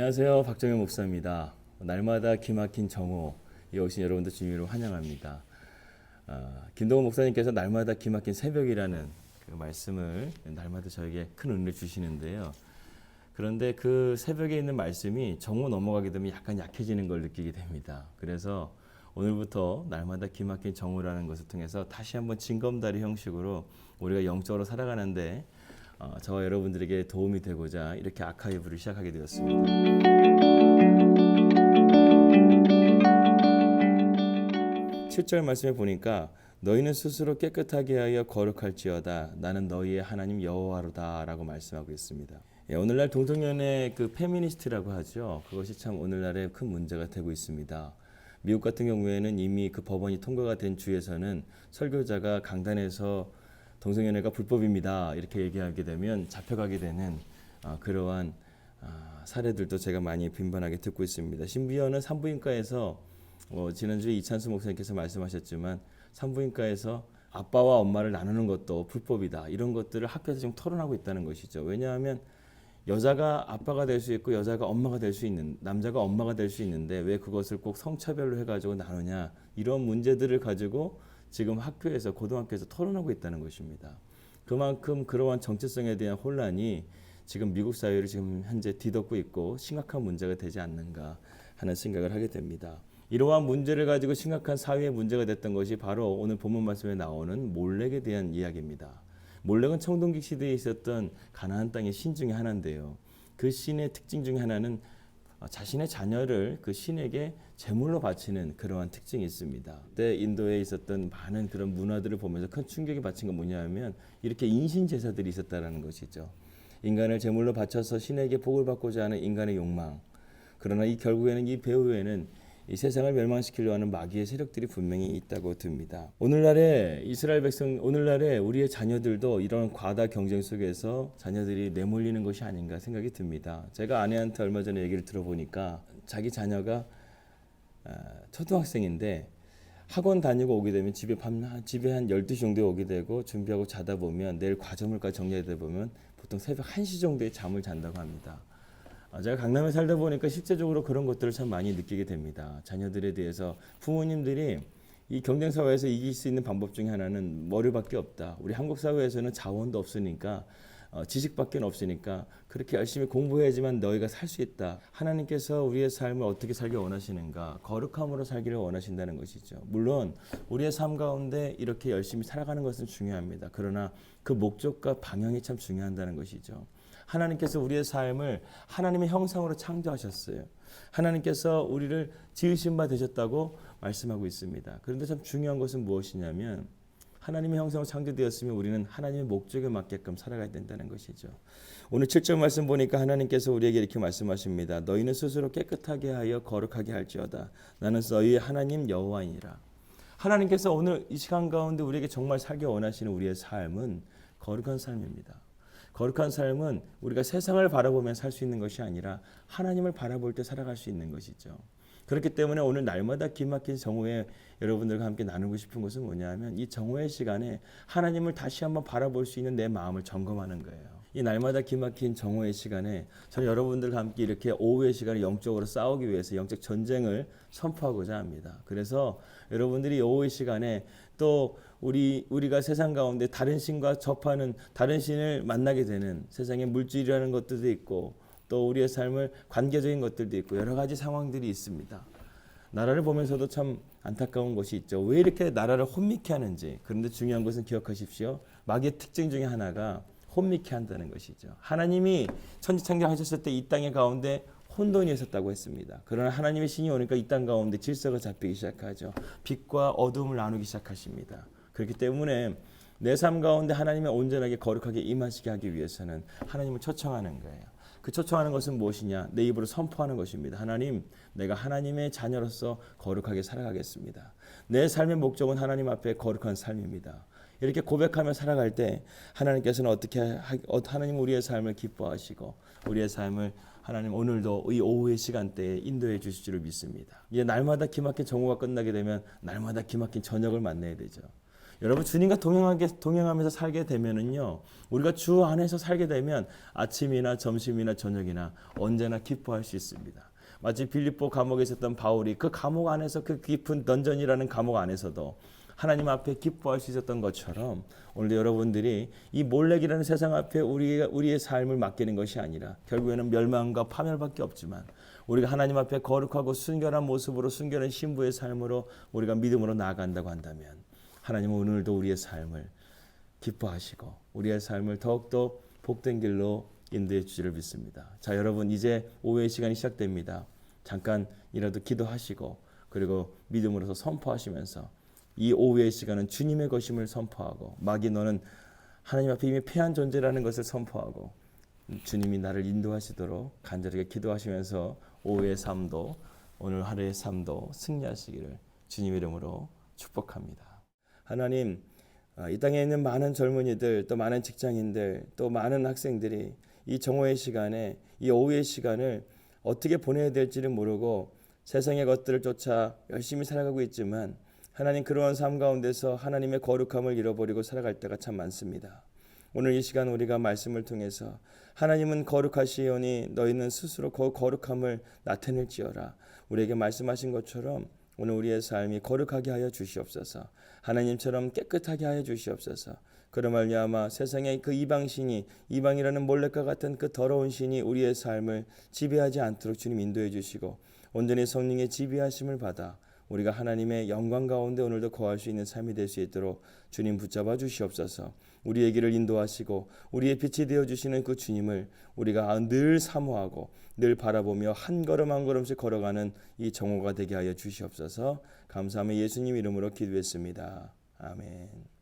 안녕하세요. 박정현 목사입니다. 날마다 기막힌 정오에 오신 여러분들 주님으로 환영합니다. 김동훈 목사님께서 날마다 기막힌 새벽이라는 그 말씀을 날마다 저에게 큰 은혜를 주시는데요. 그런데 그 새벽에 있는 말씀이 정오 넘어가게 되면 약간 약해지는 걸 느끼게 됩니다. 그래서 오늘부터 날마다 기막힌 정오라는 것을 통해서 다시 한번 징검다리 형식으로 우리가 영적으로 살아가는데 저와 여러분들에게 도움이 되고자 이렇게 아카이브를 시작하게 되었습니다. 7절 말씀에 보니까 너희는 스스로 깨끗하게 하여 거룩할지어다 나는 너희의 하나님 여호와로다 라고 말씀하고 있습니다. 오늘날 동성연애 그 페미니스트라고 하죠. 그것이 참 오늘날의 큰 문제가 되고 있습니다. 미국 같은 경우에는 이미 그 법원이 통과가 된 주에서는 설교자가 강단에서 동성연애가 불법입니다 이렇게 얘기하게 되면 잡혀가게 되는 그러한 사례들도 제가 많이 빈번하게 듣고 있습니다. 심지어는 산부인과에서 지난주에 이찬수 목사님께서 말씀하셨지만 산부인과에서 아빠와 엄마를 나누는 것도 불법이다 이런 것들을 학교에서 지금 토론하고 있다는 것이죠. 왜냐하면 여자가 아빠가 될 수 있고 여자가 엄마가 될 수 있는 남자가 엄마가 될 수 있는데 왜 그것을 꼭 성차별로 해가지고 나누냐 이런 문제들을 가지고 지금 학교에서 고등학교에서 토론하고 있다는 것입니다. 그만큼 그러한 정체성에 대한 혼란이 지금 미국 사회를 지금 현재 뒤덮고 있고 심각한 문제가 되지 않는가 하는 생각을 하게 됩니다. 이러한 문제를 가지고 심각한 사회의 문제가 됐던 것이 바로 오늘 본문 말씀에 나오는 몰렉에 대한 이야기입니다. 몰렉은 청동기 시대에 있었던 가나안 땅의 신 중에 하나인데요. 그 신의 특징 중에 하나는 자신의 자녀를 그 신에게 제물로 바치는 그러한 특징이 있습니다. 그때 인도에 있었던 많은 그런 문화들을 보면서 큰 충격이 받친 건 뭐냐면 이렇게 인신 제사들이 있었다는 것이죠. 인간을 제물로 바쳐서 신에게 복을 받고자 하는 인간의 욕망. 그러나 이 결국에는 이 배후에는 이 세상을 멸망시키려 하는 마귀의 세력들이 분명히 있다고 듭니다. 오늘날의 이스라엘 백성, 오늘날의 우리의 자녀들도 이런 과다 경쟁 속에서 자녀들이 내몰리는 것이 아닌가 생각이 듭니다. 제가 아내한테 얼마 전에 얘기를 들어보니까 자기 자녀가 초등학생인데 학원 다니고 오게 되면 집에 한 12시 정도에 오게 되고 준비하고 자다 보면 내일 과제물까지 정리하다 보면 보통 새벽 1시 정도에 잠을 잔다고 합니다. 제가 강남에 살다 보니까 실제적으로 그런 것들을 참 많이 느끼게 됩니다. 자녀들에 대해서 부모님들이 이 경쟁 사회에서 이길 수 있는 방법 중에 하나는 머리밖에 없다. 우리 한국 사회에서는 자원도 없으니까 지식밖에 없으니까 그렇게 열심히 공부해야지만 너희가 살 수 있다. 하나님께서 우리의 삶을 어떻게 살기 원하시는가? 거룩함으로 살기를 원하신다는 것이죠. 물론 우리의 삶 가운데 이렇게 열심히 살아가는 것은 중요합니다. 그러나 그 목적과 방향이 참 중요하다는 것이죠. 하나님께서 우리의 삶을 하나님의 형상으로 창조하셨어요. 하나님께서 우리를 지으신 바 되셨다고 말씀하고 있습니다. 그런데 참 중요한 것은 무엇이냐면 하나님의 형상으로 창조되었으면 우리는 하나님의 목적에 맞게끔 살아가야 된다는 것이죠. 오늘 7절 말씀 보니까 하나님께서 우리에게 이렇게 말씀하십니다. 너희는 스스로 깨끗하게 하여 거룩하게 할지어다. 나는 너희의 하나님 여호와이니라. 하나님께서 오늘 이 시간 가운데 우리에게 정말 살기 원하시는 우리의 삶은 거룩한 삶입니다. 거룩한 삶은 우리가 세상을 바라보며 살 수 있는 것이 아니라 하나님을 바라볼 때 살아갈 수 있는 것이죠. 그렇기 때문에 오늘 날마다 기막힌 정오에 여러분들과 함께 나누고 싶은 것은 뭐냐면 이 정오의 시간에 하나님을 다시 한번 바라볼 수 있는 내 마음을 점검하는 거예요. 이 날마다 기막힌 정오의 시간에 저는 여러분들과 함께 이렇게 오후의 시간에 영적으로 싸우기 위해서 영적 전쟁을 선포하고자 합니다. 그래서 여러분들이 오후의 시간에 또 우리가 세상 가운데 다른 신과 접하는 다른 신을 만나게 되는 세상의 물질이라는 것들도 있고 또 우리의 삶을 관계적인 것들도 있고 여러 가지 상황들이 있습니다. 나라를 보면서도 참 안타까운 것이 있죠. 왜 이렇게 나라를 혼미케 하는지. 그런데 중요한 것은 기억하십시오. 마귀의 특징 중에 하나가 혼미케 한다는 것이죠. 하나님이 천지창조하셨을 때 이 땅의 가운데 혼돈이 있었다고 했습니다. 그러나 하나님의 신이 오니까 이 땅 가운데 질서가 잡히기 시작하죠. 빛과 어둠을 나누기 시작하십니다. 그렇기 때문에 내 삶 가운데 하나님의 온전하게 거룩하게 임하시게 하기 위해서는 하나님을 초청하는 거예요. 그 초청하는 것은 무엇이냐? 내 입으로 선포하는 것입니다. 하나님, 내가 하나님의 자녀로서 거룩하게 살아가겠습니다. 내 삶의 목적은 하나님 앞에 거룩한 삶입니다. 이렇게 고백하며 살아갈 때 하나님께서는 하나님 우리의 삶을 기뻐하시고 우리의 삶을 하나님 오늘도 이 오후의 시간대에 인도해 주실 줄 믿습니다. 이제 날마다 기막힌 정오가 끝나게 되면 날마다 기막힌 저녁을 만나야 되죠. 여러분 주님과 동행하면서 살게 되면은요, 우리가 주 안에서 살게 되면 아침이나 점심이나 저녁이나 언제나 기뻐할 수 있습니다. 마치 빌립보 감옥에 있었던 바울이 그 감옥 안에서 그 깊은 던전이라는 감옥 안에서도 하나님 앞에 기뻐할 수 있었던 것처럼 오늘도 여러분들이 이 몰렉이라는 세상 앞에 우리의 삶을 맡기는 것이 아니라 결국에는 멸망과 파멸밖에 없지만 우리가 하나님 앞에 거룩하고 순결한 모습으로 순결한 신부의 삶으로 우리가 믿음으로 나아간다고 한다면 하나님은 오늘도 우리의 삶을 기뻐하시고 우리의 삶을 더욱더 복된 길로 인도해 주시를 믿습니다. 자, 여러분 이제 오후의 시간이 시작됩니다. 잠깐이라도 기도하시고 그리고 믿음으로서 선포하시면서 이 오후의 시간은 주님의 것임을 선포하고 마귀 너는 하나님 앞에 이미 패한 존재라는 것을 선포하고 주님이 나를 인도하시도록 간절하게 기도하시면서 오후의 삶도 오늘 하루의 삶도 승리하시기를 주님의 이름으로 축복합니다. 하나님, 이 땅에 있는 많은 젊은이들 또 많은 직장인들 또 많은 학생들이 이 정오의 시간에 이 오후의 시간을 어떻게 보내야 될지를 모르고 세상의 것들을 쫓아 열심히 살아가고 있지만 하나님 그러한 삶 가운데서 하나님의 거룩함을 잃어버리고 살아갈 때가 참 많습니다. 오늘 이 시간 우리가 말씀을 통해서 하나님은 거룩하시오니 너희는 스스로 그 거룩함을 나타낼지어라 우리에게 말씀하신 것처럼 오늘 우리의 삶이 거룩하게 하여 주시옵소서. 하나님처럼 깨끗하게 하여 주시옵소서. 그로 말미암아 세상의 그 이방신이 이방이라는 몰렉과 같은 그 더러운 신이 우리의 삶을 지배하지 않도록 주님 인도해 주시고 온전히 성령의 지배하심을 받아 우리가 하나님의 영광 가운데 오늘도 거할 수 있는 삶이 될 수 있도록 주님 붙잡아 주시옵소서. 우리의 길을 인도하시고 우리의 빛이 되어주시는 그 주님을 우리가 늘 사모하고 늘 바라보며 한 걸음 한 걸음씩 걸어가는 이 정오가 되게 하여 주시옵소서. 감사하며 예수님 이름으로 기도했습니다. 아멘.